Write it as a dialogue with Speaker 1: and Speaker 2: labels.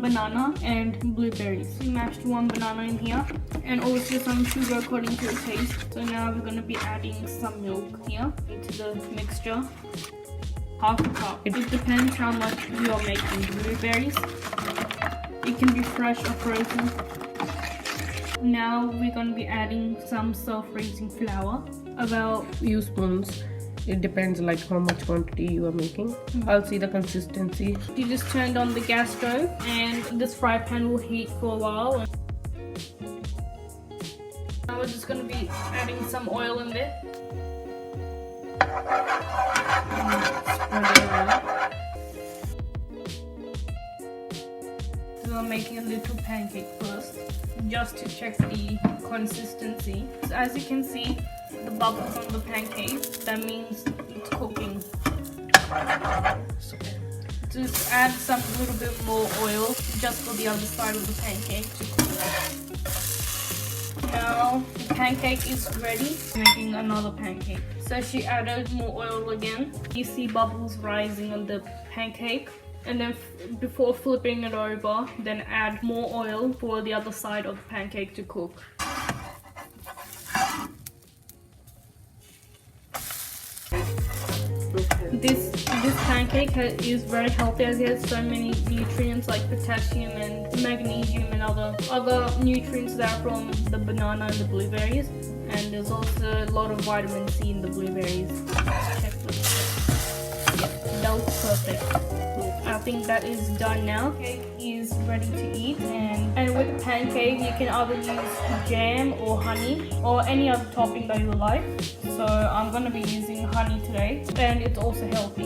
Speaker 1: banana and blueberries. We mashed 1 banana in here and also some sugar according to your taste. So now we're going to be adding some milk here into the mixture. Half a cup. It depends how much you are making blueberries. It can be fresh or frozen. Now we're going to be adding some self-raising flour. About
Speaker 2: few spoons. It depends like how much quantity you are making. I'll see the consistency.
Speaker 1: You just turned on the gas stove and this fry pan will heat for a while. Now we're just going to be adding some oil in there. Spread it around. So I'm making a little pancake first, just to check the consistency. So as you can see, the bubbles on the pancake, that means it's cooking. Just add some little bit more oil just for the other side of the pancake to cook. Now the pancake is ready. Making another pancake. So she added more oil again. You see bubbles rising on the pancake. And then before flipping it over, then add more oil for the other side of the pancake to cook. This pancake is very healthy as it has so many nutrients like potassium and magnesium and other nutrients that are from the banana and the blueberries. And there's also a lot of vitamin C in the blueberries. Let's check this. Yeah, that was perfect. I think that is done now. Cake is ready to eat, and with the pancake you can either use jam or honey or any other topping that you like. So I'm going to be using honey today, and it's also healthy.